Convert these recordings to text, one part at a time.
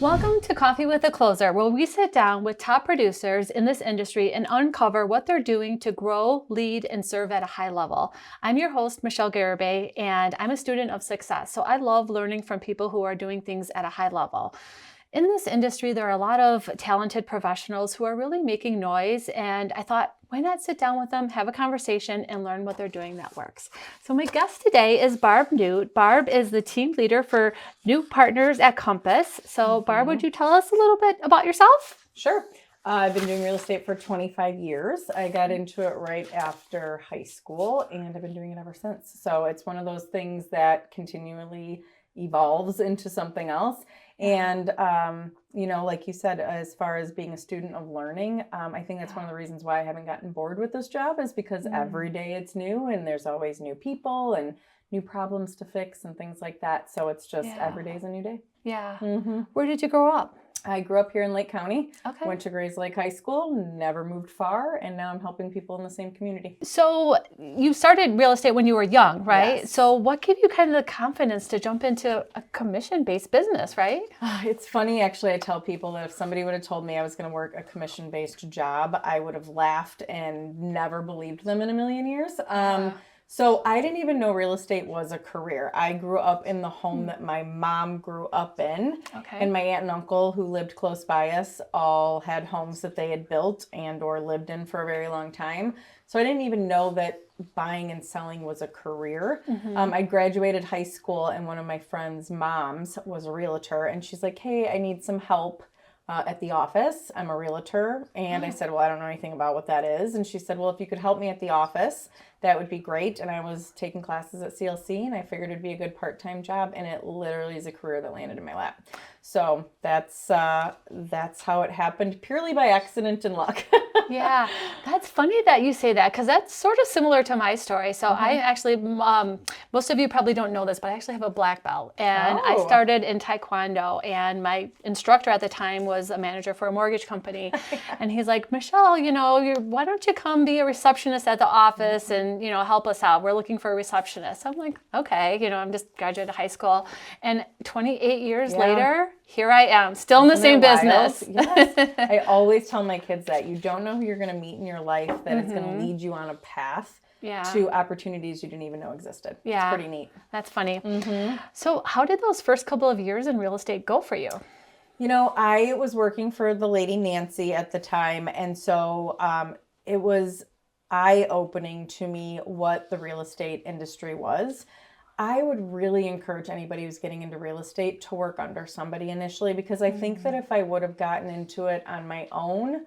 Welcome to Coffee with a Closer, where we sit down with top producers in this industry and uncover what they're doing to grow, lead, and serve at a high level. I'm your host, Michelle Garibay, and I'm a student of success. So I love learning from people who are doing things at a high level. In this industry, there are a lot of talented professionals who are really making noise, and I thought, why not sit down with them, have a conversation, and learn what they're doing that works. So my guest today is Barb Noote. Barb is the team leader for new partners at Compass. So Barb, would you tell us a little bit about yourself? Sure. I've been doing real estate for 25 years. I got into it right after high school, and I've been doing it ever since. So it's one of those things that continually evolves into something else. And, like you said, as far as being a student of learning, I think that's one of the reasons why I haven't gotten bored with this job is because every day it's new and there's always new people and new problems to fix and things like that. So it's just every day is a new day. Yeah. Where did you grow up? I grew up here in Lake County, Okay. went to Grays Lake High School, never moved far, and now I'm helping people in the same community. So you started real estate when you were young, right? Yes. So what gave you kind of the confidence to jump into a commission-based business, right? It's funny, actually, I tell people that if somebody would have told me I was going to work a commission-based job, I would have laughed and never believed them in a million years. So I didn't even know real estate was a career. I grew up in the home that my mom grew up in. Okay. And my aunt and uncle who lived close by us all had homes that they had built and or lived in for a very long time. So I didn't even know that buying and selling was a career. I graduated high school and one of my friend's moms was a realtor and she's like, hey, I need some help at the office. I'm a realtor. And I said, well, I don't know anything about what that is. And she said, well, if you could help me at the office, that would be great. And I was taking classes at CLC and I figured it'd be a good part-time job. And it literally is a career that landed in my lap. So that's how it happened, purely by accident and luck. Yeah, that's funny that you say that because that's sort of similar to my story. So I actually, most of you probably don't know this, but I actually have a black belt. And I started in Taekwondo and my instructor at the time was a manager for a mortgage company. And he's like, Michelle, why don't you come be a receptionist at the office and, help us out? We're looking for a receptionist. I'm like, okay, I'm just graduated high school. And 28 years later, here I am, still in the same business. Yes. I always tell my kids that you don't know who you're going to meet in your life, that it's going to lead you on a path to opportunities you didn't even know existed. Yeah. It's pretty neat. That's funny. So how did those first couple of years in real estate go for you? I was working for the lady Nancy at the time. And so it was eye-opening to me what the real estate industry was. I would really encourage anybody who's getting into real estate to work under somebody initially, because I think that if I would have gotten into it on my own,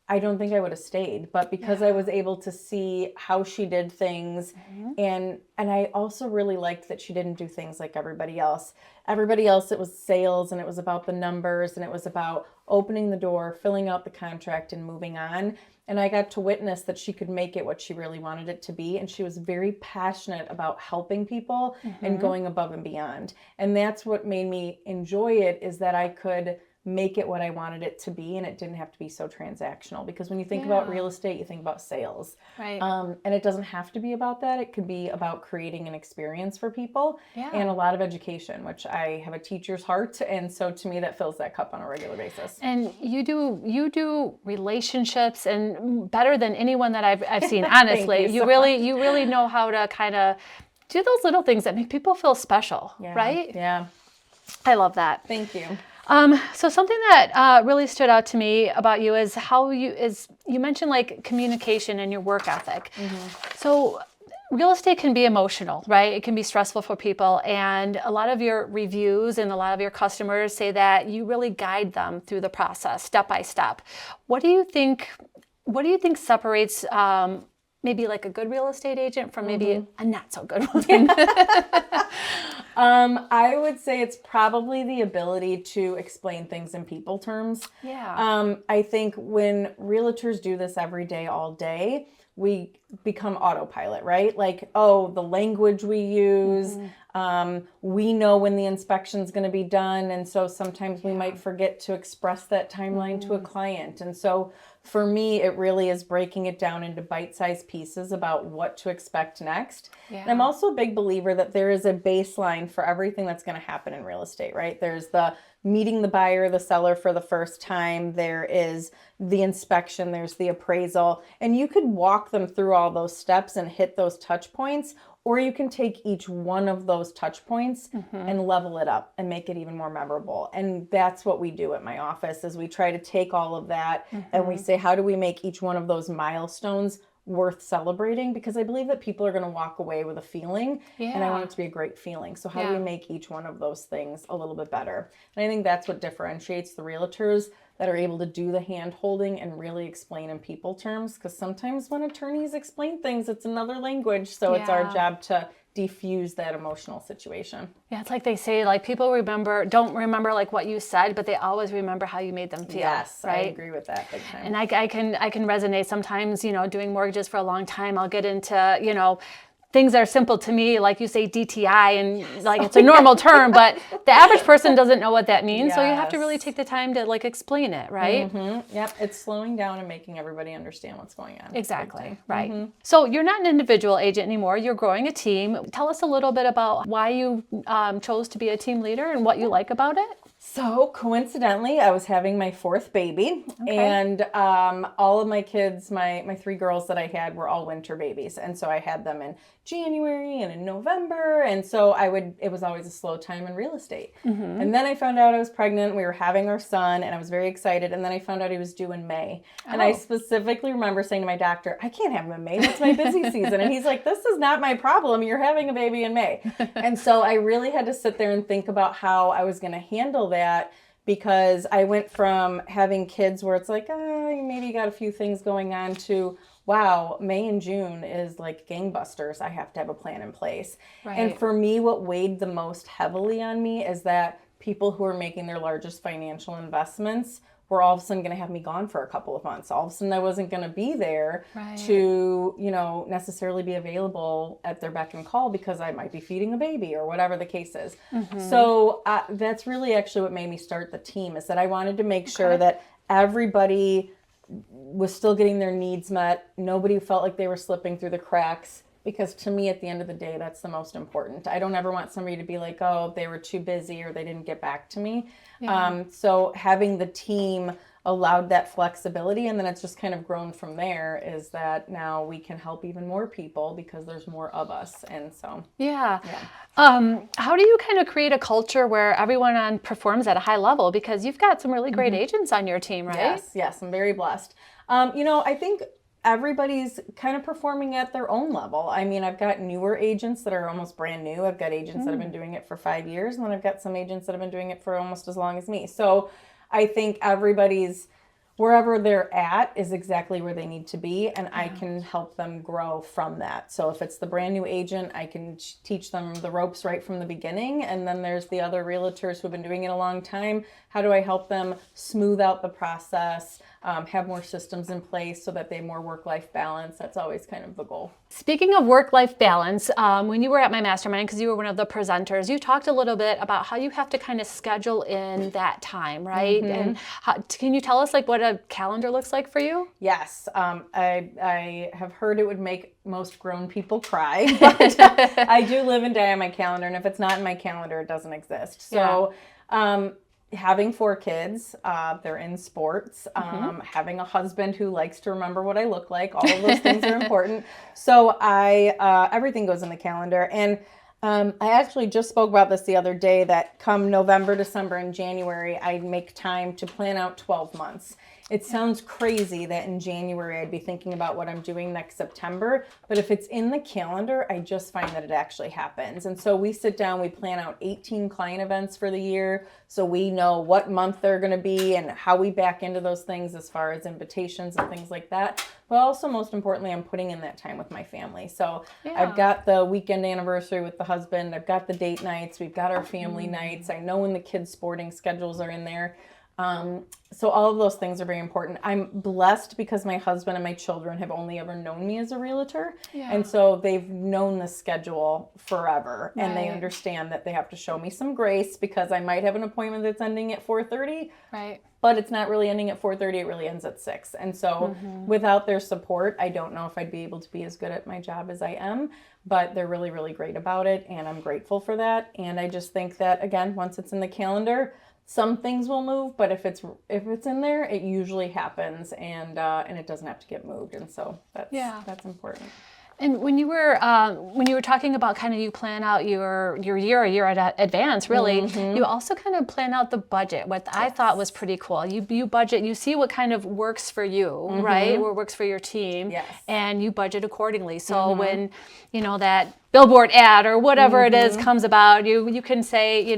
I don't think I would have stayed. But because I was able to see how she did things, and I also really liked that she didn't do things like everybody else. Everybody else, it was sales and it was about the numbers and it was about opening the door, filling out the contract and moving on. And I got to witness that she could make it what she really wanted it to be. And she was very passionate about helping people and going above and beyond. And that's what made me enjoy it, is that I could make it what I wanted it to be, and it didn't have to be so transactional. Because when you think about real estate, you think about sales. Right. And it doesn't have to be about that. It could be about creating an experience for people and a lot of education, which I have a teacher's heart. And so to me, that fills that cup on a regular basis. And you do relationships and better than anyone that I've seen, honestly. you really know how to kind of do those little things that make people feel special, right? Yeah. I love that. Thank you. So something that really stood out to me about you is how you mentioned like communication and your work ethic. So real estate can be emotional, right? It can be stressful for people. And a lot of your reviews and a lot of your customers say that you really guide them through the process, step by step. What do you think separates maybe like a good real estate agent from maybe a not so good one? I would say it's probably the ability to explain things in people terms. Yeah. I think when realtors do this every day, all day, we become autopilot, right? Like, oh, the language we use, we know when the inspection's going to be done. And so sometimes we might forget to express that timeline to a client. And so for me, it really is breaking it down into bite-sized pieces about what to expect next. Yeah. And I'm also a big believer that there is a baseline for everything that's going to happen in real estate, right? There's the meeting the buyer, the seller for the first time. There is the inspection, there's the appraisal, and you could walk them through all those steps and hit those touch points, or you can take each one of those touch points and level it up and make it even more memorable. And that's what we do at my office is we try to take all of that and we say, how do we make each one of those milestones worth celebrating? Because I believe that people are going to walk away with a feeling, and I want it to be a great feeling. So how do we make each one of those things a little bit better? And I think that's what differentiates the realtors that are able to do the hand holding and really explain in people terms, because sometimes when attorneys explain things, it's another language. So it's our job to diffuse that emotional situation. Yeah, it's like they say, like people don't remember like what you said, but they always remember how you made them feel. Yes, right? I agree with that big time. And I can resonate sometimes, doing mortgages for a long time. I'll get into, things that are simple to me, like you say DTI, and like it's a normal term, but the average person doesn't know what that means. So you have to really take the time to like explain it, right? Yep, it's slowing down and making everybody understand what's going on. Exactly, right. So you're not an individual agent anymore. You're growing a team. Tell us a little bit about why you chose to be a team leader and what you like about it. So coincidentally, I was having my fourth baby, and all of my kids, my three girls that I had were all winter babies. And so I had them in January and in November. And so it was always a slow time in real estate. And then I found out I was pregnant. We were having our son and I was very excited. And then I found out he was due in May. And I specifically remember saying to my doctor, I can't have him in May. That's my busy season. And he's like, this is not my problem. You're having a baby in May. And so I really had to sit there and think about how I was going to handle that, because I went from having kids where it's like, maybe you got a few things going on, to wow, May and June is like gangbusters. I have to have a plan in place. Right. And for me, what weighed the most heavily on me is that people who are making their largest financial investments were all of a sudden going to have me gone for a couple of months. All of a sudden I wasn't going to be there to, necessarily be available at their beck and call, because I might be feeding a baby or whatever the case is. So that's really actually what made me start the team, is that I wanted to make sure that everybody was still getting their needs met. Nobody felt like they were slipping through the cracks, because to me, at the end of the day, that's the most important. I don't ever want somebody to be like, oh, they were too busy or they didn't get back to me. So having the team allowed that flexibility, and then it's just kind of grown from there, is that now we can help even more people because there's more of us. And so how do you kind of create a culture where everyone performs at a high level, because you've got some really great agents on your team, right? Yes, I'm very blessed. I think everybody's kind of performing at their own level. I mean, I've got newer agents that are almost brand new. I've got agents that have been doing it for 5 years, and then I've got some agents that have been doing it for almost as long as me. So I think everybody's, wherever they're at is exactly where they need to be, and I can help them grow from that. So if it's the brand new agent, I can teach them the ropes right from the beginning, and then there's the other realtors who've been doing it a long time. How do I help them smooth out the process, have more systems in place so that they have more work-life balance? That's always kind of the goal. Speaking of work-life balance, when you were at my mastermind, because you were one of the presenters, you talked a little bit about how you have to kind of schedule in that time, right? And can you tell us like what a calendar looks like for you? Yes, I have heard it would make most grown people cry, but I do live and die on my calendar, and if it's not in my calendar, it doesn't exist. So having 4 kids, they're in sports, having a husband who likes to remember what I look like, all of those things are important. So everything goes in the calendar. And I actually just spoke about this the other day, that come November, December, and January, I make time to plan out 12 months. It sounds crazy that in January I'd be thinking about what I'm doing next September, but if it's in the calendar, I just find that it actually happens. And so we sit down, we plan out 18 client events for the year, so we know what month they're going to be and how we back into those things as far as invitations and things like that. But also, most importantly, I'm putting in that time with my family. So I've got the weekend anniversary with the husband, I've got the date nights, we've got our family nights, I know when the kids' sporting schedules are in there. So all of those things are very important. I'm blessed because my husband and my children have only ever known me as a realtor. Yeah. And so they've known the schedule forever. And they Right. understand that they have to show me some grace because I might have an appointment that's ending at 4:30. Right. But it's not really ending at 4:30, it really ends at 6. And so without their support, I don't know if I'd be able to be as good at my job as I am, but they're really, really great about it, and I'm grateful for that. And I just think that, again, once it's in the calendar, some things will move, but if it's in there, it usually happens, and it doesn't have to get moved. And so that's important. And when you were talking about kind of you plan out your year a year at advance, really, you also kind of plan out the budget, what I thought was pretty cool. You budget, you see what kind of works for you, right? What works for your team, Yes. and you budget accordingly. So when, that billboard ad or whatever it is comes about, you can say,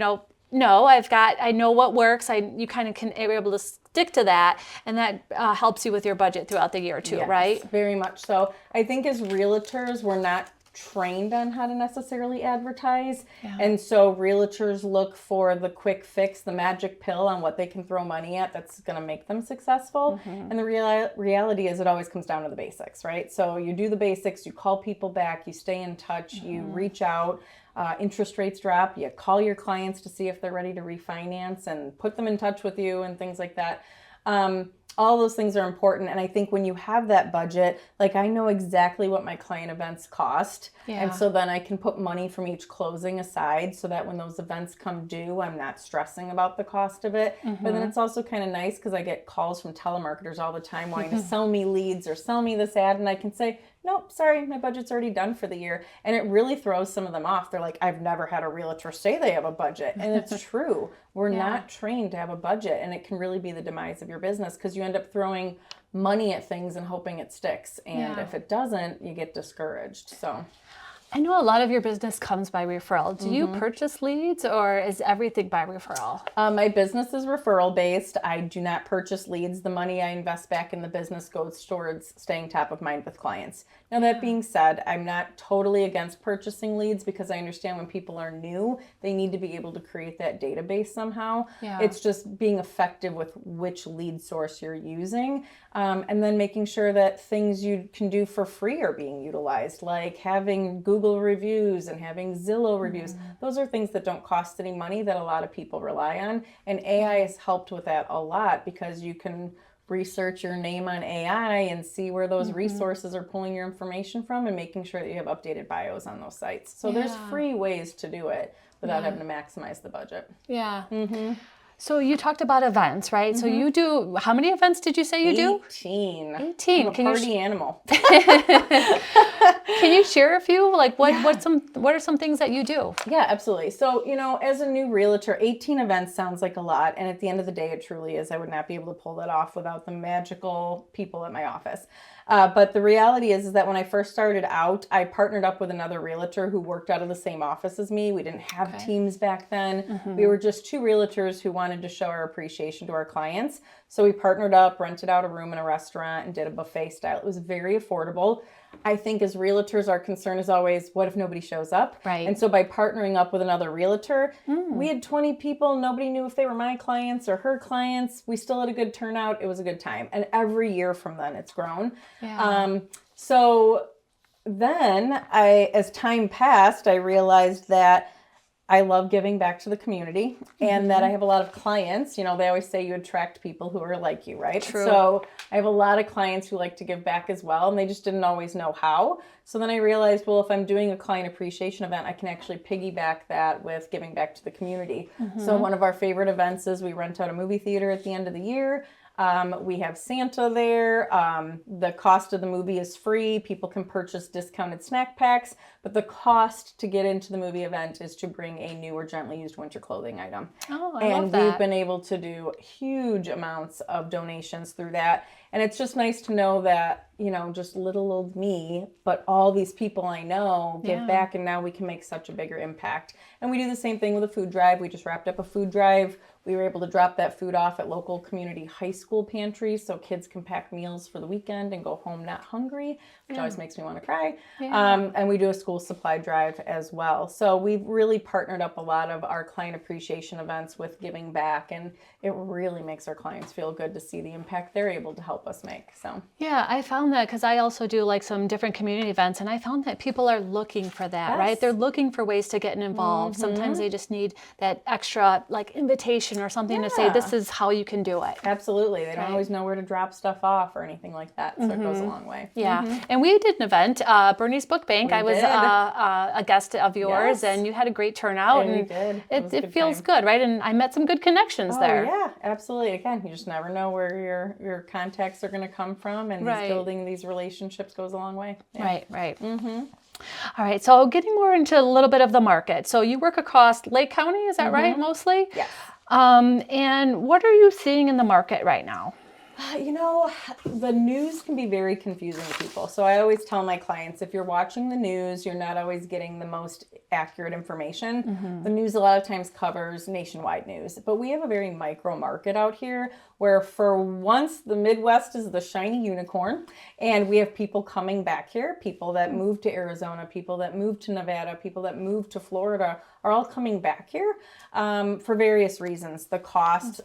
no, I know what works. You kind of are able to stick to that, and that helps you with your budget throughout the year too, Yes, right? Very much so. I think as realtors, we're not trained on how to necessarily advertise. And so realtors look for the quick fix, the magic pill on what they can throw money at that's going to make them successful. And the reality is it always comes down to the basics, right? So you do the basics, you call people back, you stay in touch, you reach out. Interest rates drop, you call your clients to see if they're ready to refinance and put them in touch with you and things like that. All those things are important. And I think when you have that budget, like I know exactly what my client events cost. Yeah. And so then I can put money from each closing aside so that when those events come due, I'm not stressing about the cost of it. But then it's also kind of nice because I get calls from telemarketers all the time wanting to sell me leads or sell me this ad. And I can say, nope, sorry, my budget's already done for the year. And it really throws some of them off. They're like, I've never had a realtor say they have a budget. And it's true. We're not trained to have a budget. And it can really be the demise of your business because you end up throwing money at things and hoping it sticks. And if it doesn't, you get discouraged. So I know a lot of your business comes by referral. Do you purchase leads, or is everything by referral? My business is referral based. I do not purchase leads. The money I invest back in the business goes towards staying top of mind with clients. Now, that being said, I'm not totally against purchasing leads because I understand when people are new, they need to be able to create that database somehow. Yeah. It's just being effective with which lead source you're using, and then making sure that things you can do for free are being utilized, like having Google reviews and having Zillow reviews. Those are things that don't cost any money that a lot of people rely on. And AI has helped with that a lot because you can research your name on AI and see where those resources are pulling your information from and making sure that you have updated bios on those sites. So there's free ways to do it without having to maximize the budget. Yeah. So you talked about events, right? So you do, how many events did you say you do? 18. 18. I'm a party animal. Can you share a few? Like what are some things that you do? Yeah, absolutely. So, as a new realtor, 18 events sounds like a lot. And at the end of the day, it truly is. I would not be able to pull that off without the magical people at my office. But the reality is that when I first started out, I partnered up with another realtor who worked out of the same office as me. We didn't have teams back then. We were just two realtors who wanted to show our appreciation to our clients. So we partnered up, rented out a room in a restaurant, and did a buffet style. It was very affordable. I think as realtors, our concern is always, what if nobody shows up? Right. And so by partnering up with another realtor, we had 20 people. Nobody knew if they were my clients or her clients. We still had a good turnout. It was a good time. And every year from then, it's grown. Yeah. So then as time passed, I realized that I love giving back to the community and that I have a lot of clients. They always say you attract people who are like you, right? True. So I have a lot of clients who like to give back as well, and they just didn't always know how. So then I realized, well, if I'm doing a client appreciation event, I can actually piggyback that with giving back to the community. So one of our favorite events is we rent out a movie theater at the end of the year. We have Santa there. The cost of the movie is free. People can purchase discounted snack packs, but the cost to get into the movie event is to bring a new or gently used winter clothing item. Oh, I And love that. we've been able to do huge amounts of donations through that. And it's just nice to know that, just little old me, but all these people I know give back, and now we can make such a bigger impact. And we do the same thing with a food drive. We just wrapped up a food drive. We were able to drop that food off at local community high school pantries so kids can pack meals for the weekend and go home not hungry, which always makes me want to cry. And we do a school supply drive as well. So we've really partnered up a lot of our client appreciation events with giving back, and it really makes our clients feel good to see the impact they're able to help us make. So yeah, I found that because I also do like some different community events, and I found that people are looking for that, right? They're looking for ways to get involved. Sometimes they just need that extra like invitation or something to say, this is how you can do it. Absolutely. They don't always know where to drop stuff off or anything like that. So it goes a long way. Yeah. And we did an event, Bernie's Book Bank. I was a guest of yours, and you had a great turnout. Yeah, we and did. It feels good, right? And I met some good connections there. Yeah, absolutely. Again, you just never know where your contacts are going to come from, and building these relationships goes a long way. Yeah. Right. All right, so getting more into a little bit of the market. So you work across Lake County, is that right, mostly? Yes. And what are you seeing in the market right now? You know, the news can be very confusing to people. So I always tell my clients, if you're watching the news, you're not always getting the most accurate information. The news a lot of times covers nationwide news, but we have a very micro market out here where for once the Midwest is the shiny unicorn, and we have people coming back here, people that moved to Arizona, people that moved to Nevada, people that moved to Florida are all coming back here for various reasons. The cost,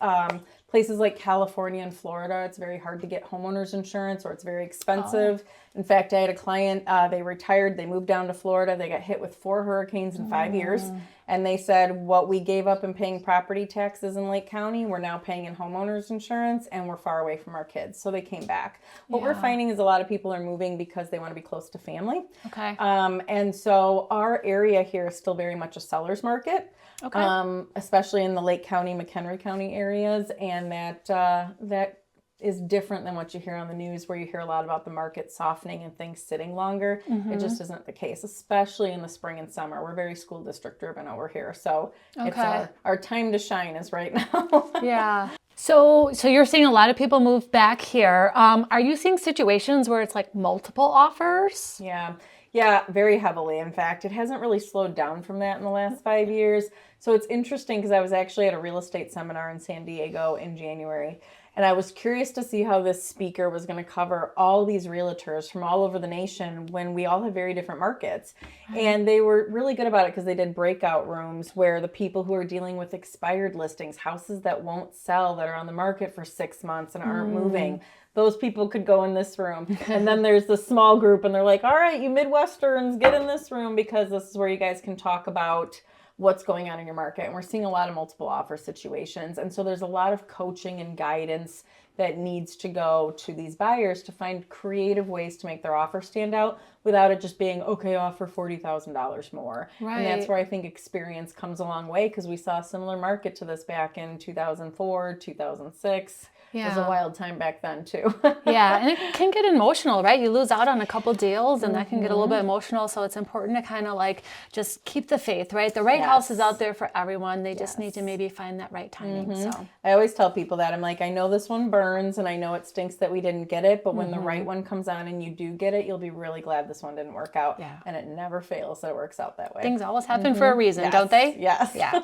places like California and Florida, it's very hard to get homeowners insurance, or it's very expensive. In fact, I had a client, they retired, they moved down to Florida, they got hit with 4 hurricanes in 5 years. And they said, what we gave up in paying property taxes in Lake County, we're now paying in homeowners insurance, and we're far away from our kids. So they came back. What we're finding is a lot of people are moving because they want to be close to family. Okay. And so our area here is still very much a seller's market. Okay. Especially in the Lake County, McHenry County areas, and that is different than what you hear on the news, where you hear a lot about the market softening and things sitting longer. It just isn't the case, especially in the spring and summer. We're very school district driven over here, so it's our time to shine is right now. Yeah. So you're seeing a lot of people move back here. Are you seeing situations where it's like multiple offers? Yeah, very heavily. In fact, it hasn't really slowed down from that in the last 5 years. So it's interesting because I was actually at a real estate seminar in San Diego in January, and I was curious to see how this speaker was going to cover all these realtors from all over the nation when we all have very different markets. And they were really good about it because they did breakout rooms where the people who are dealing with expired listings, houses that won't sell, that are on the market for 6 months and aren't moving, those people could go in this room. And then there's the small group, and they're like, all right, you Midwesterns, get in this room because this is where you guys can talk about what's going on in your market. And we're seeing a lot of multiple offer situations. And so there's a lot of coaching and guidance that needs to go to these buyers to find creative ways to make their offer stand out without it just being, okay, offer $40,000 more. Right. And that's where I think experience comes a long way, because we saw a similar market to this back in 2004, 2006. It was a wild time back then too. Yeah, and it can get emotional, right? You lose out on a couple deals, and that can get a little bit emotional. So it's important to kind of like just keep the faith, right? The right house is out there for everyone. They just need to maybe find that right timing. So I always tell people that. I'm like, I know this one burns, and I know it stinks that we didn't get it, but when the right one comes on and you do get it, you'll be really glad this one didn't work out. Yeah. And it never fails that it works out that way. Things always happen for a reason, don't they? Yes. Yeah.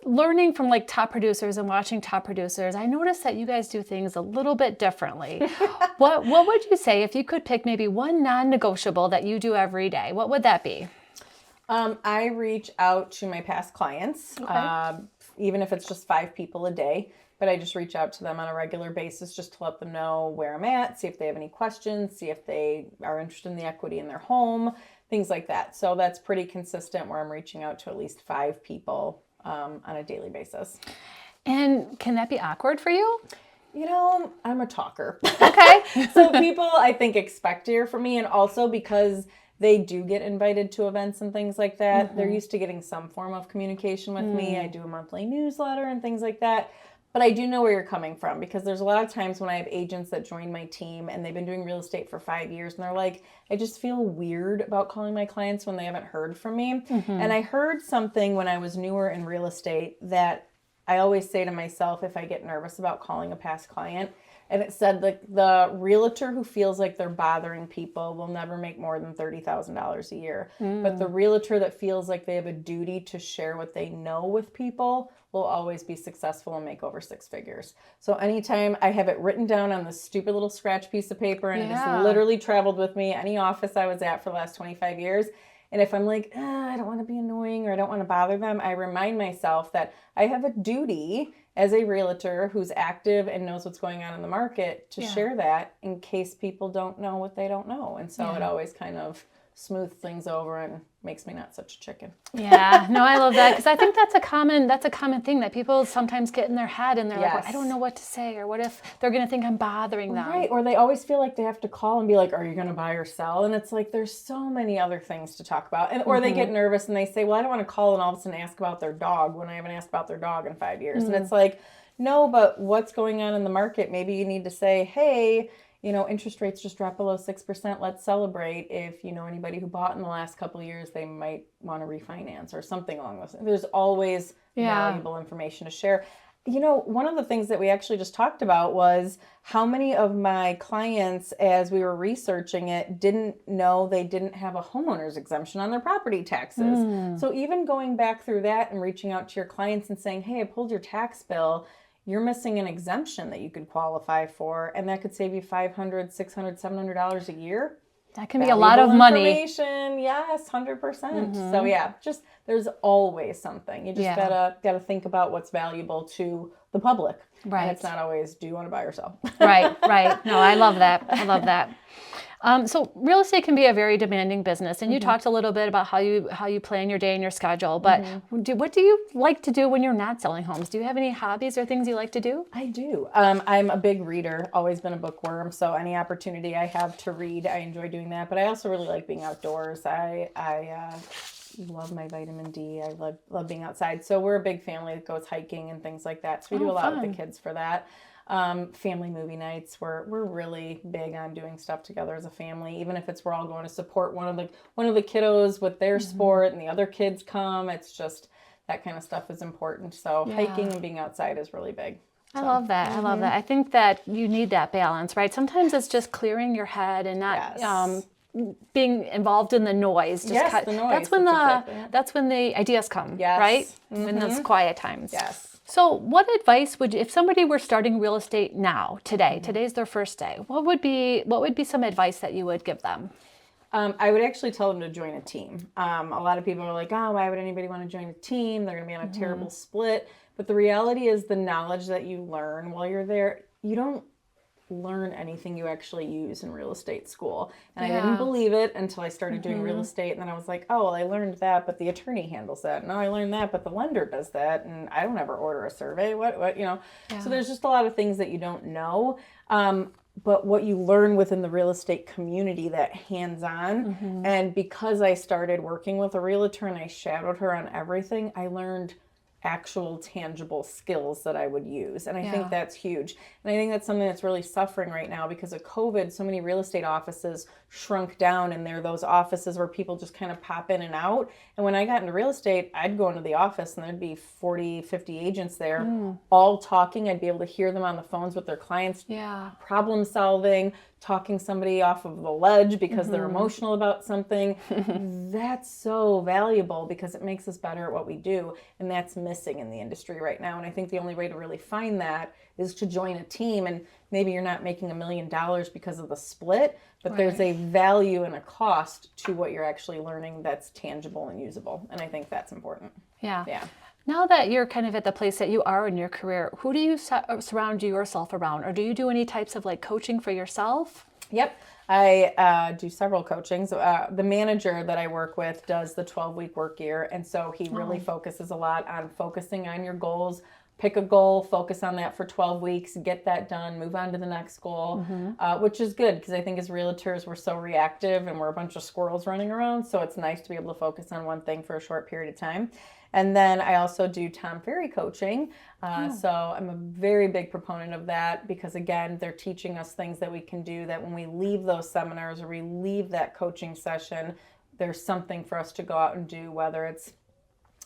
Learning from like top producers and watching top producers, I noticed that you guys do things a little bit differently. What would you say if you could pick maybe one non-negotiable that you do every day? What would that be? I reach out to my past clients, even if it's just 5 people a day, but I just reach out to them on a regular basis just to let them know where I'm at, see if they have any questions, see if they are interested in the equity in their home, things like that. So that's pretty consistent, where I'm reaching out to at least 5 people on a daily basis. And can that be awkward for you? You know, I'm a talker. Okay. So people, I think, expect to hear from me, and also because they do get invited to events and things like that, they're used to getting some form of communication with me. I do a monthly newsletter and things like that. But I do know where you're coming from, because there's a lot of times when I have agents that join my team and they've been doing real estate for 5 years, and they're like, I just feel weird about calling my clients when they haven't heard from me. And I heard something when I was newer in real estate that I always say to myself, if I get nervous about calling a past client, and it said the realtor who feels like they're bothering people will never make more than $30,000 a year. But the realtor that feels like they have a duty to share what they know with people will always be successful and make over six figures. So anytime I have it written down on this stupid little scratch piece of paper, and it has literally traveled with me any office I was at for the last 25 years. And if I'm like, I don't want to be annoying or I don't want to bother them, I remind myself that I have a duty as a realtor who's active and knows what's going on in the market to share that in case people don't know what they don't know. And so it always kind of smooths things over and makes me not such a chicken. Yeah, no, I love that, because I think that's a common thing that people sometimes get in their head, and they're like, well, I don't know what to say, or what if they're going to think I'm bothering them? Right, or they always feel like they have to call and be like, are you going to buy or sell? And it's like, there's so many other things to talk about. And or they get nervous and they say, well, I don't want to call and all of a sudden ask about their dog when I haven't asked about their dog in 5 years. And it's like, no, but what's going on in the market? Maybe you need to say, hey, interest rates just dropped below 6%. Let's celebrate. If you know anybody who bought in the last couple of years, they might want to refinance or something along those. There's always valuable information to share. One of the things that we actually just talked about was how many of my clients, as we were researching it, didn't know they didn't have a homeowner's exemption on their property taxes. So even going back through that and reaching out to your clients and saying, hey, I pulled your tax bill. You're missing an exemption that you could qualify for, and that could save you $500, $600, $700 a year. That can be a lot of money. Information, yes, 100%. So yeah, just there's always something. You just gotta think about what's valuable to the public. Right. And it's not always, do you want to buy or sell? Right. No, I love that. I love that. So real estate can be a very demanding business, and you talked a little bit about how you plan your day and your schedule. But what do you like to do when you're not selling homes? Do you have any hobbies or things you like to do? I do. I'm a big reader. Always been a bookworm. So any opportunity I have to read, I enjoy doing that. But I also really like being outdoors. I love my vitamin D. I love being outside. So we're a big family that goes hiking and things like that. So we do a lot with the kids for that. Family movie nights. We're really big on doing stuff together as a family, even if we're all going to support one of the kiddos with their sport and the other kids come. It's just that kind of stuff is important. So hiking and being outside is really big. I love that. I love that. I think that you need that balance, right? Sometimes it's just clearing your head and not being involved in the noise. Just the noise. That's when the ideas come, right? In those quiet times. Yes. So what advice if somebody were starting real estate now, today's their first day, what would be some advice that you would give them? I would actually tell them to join a team. A lot of people are like, oh, why would anybody want to join a team? They're going to be on a terrible split. But the reality is the knowledge that you learn while you're there, you don't learn anything you actually use in real estate school. And I didn't believe it until I started doing real estate. And then I was like, oh, well, I learned that, but the attorney handles that. No, I learned that, but the lender does that. And I don't ever order a survey. What. So there's just a lot of things that you don't know. But what you learn within the real estate community, that hands-on. And because I started working with a realtor and I shadowed her on everything, I learned actual tangible skills that I would use. And I think that's huge. And I think that's something that's really suffering right now because of COVID. So many real estate offices shrunk down, and they're those offices where people just kind of pop in and out. And when I got into real estate, I'd go into the office and there'd be 40, 50 agents there all talking. I'd be able to hear them on the phones with their clients, problem solving, talking somebody off of the ledge because they're emotional about something. That's so valuable because it makes us better at what we do. And that's missing in the industry right now. And I think the only way to really find that is to join a team. And maybe you're not making $1 million because of the split, but there's a value and a cost to what you're actually learning that's tangible and usable. And I think that's important. Yeah. Now that you're kind of at the place that you are in your career, who do you surround yourself around? Or do you do any types of coaching for yourself? Yep. I do several coachings. The manager that I work with does the 12-week work year. And so he really focuses a lot on focusing on your goals. Pick a goal, focus on that for 12 weeks, get that done, move on to the next goal, which is good because I think as realtors, we're so reactive and we're a bunch of squirrels running around. So it's nice to be able to focus on one thing for a short period of time. And then I also do Tom Ferry coaching. So I'm a very big proponent of that because, again, they're teaching us things that we can do that when we leave those seminars or we leave that coaching session, there's something for us to go out and do, whether it's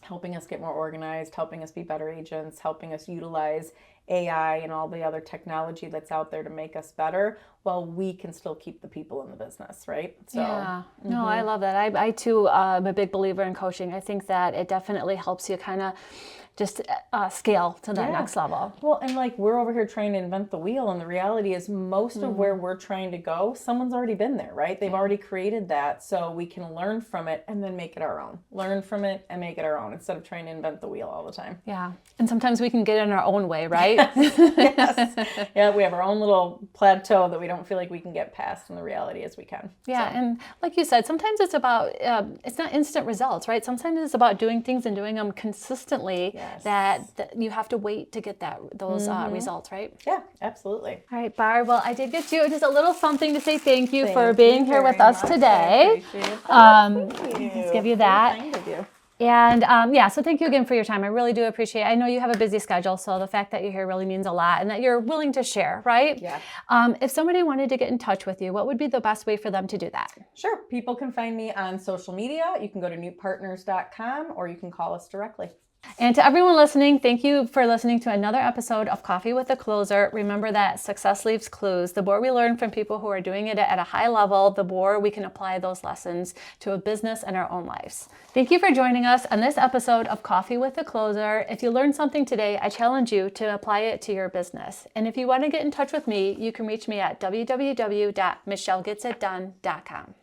helping us get more organized, helping us be better agents, helping us utilize AI and all the other technology that's out there to make us better, while we can still keep the people in the business, right? So, Yeah, no, I love that. I too am a big believer in coaching. I think that it definitely helps you kind of just scale to that Yeah. next level. Well, and like we're over here trying to invent the wheel, and the reality is most of where we're trying to go, someone's already been there, right? They've already created that, so we can learn from it and then make it our own. Learn from it and make it our own instead of trying to invent the wheel all the time. Yeah, and sometimes we can get in our own way, right? Yes. Yeah, we have our own little plateau that we don't feel like we can get past, and the reality is we can. Yeah, So, and like you said, sometimes it's about, it's not instant results, right? Sometimes it's about doing things and doing them consistently Yes. that you have to wait to get those results, right? yeah, absolutely. All right, Barb, well, I did get you just a little something to say thank you for Thank being you here with very us much. today. I appreciate that. Thank you. Let's give you Very that. kind of you. And yeah, so thank you again for your time. I really do appreciate it. I know you have a busy schedule, so the fact that you're here really means a lot and that you're willing to share, right? Yeah. If somebody wanted to get in touch with you, what would be the best way for them to do that? Sure. People can find me on social media. You can go to newtpartners.com or you can call us directly. And to everyone listening, thank you for listening to another episode of Coffee with a Closer. Remember that success leaves clues. The more we learn from people who are doing it at a high level, the more we can apply those lessons to a business and our own lives. Thank you for joining us on this episode of Coffee with a Closer. If you learned something today, I challenge you to apply it to your business. And if you want to get in touch with me, you can reach me at www.michellegetitdone.com.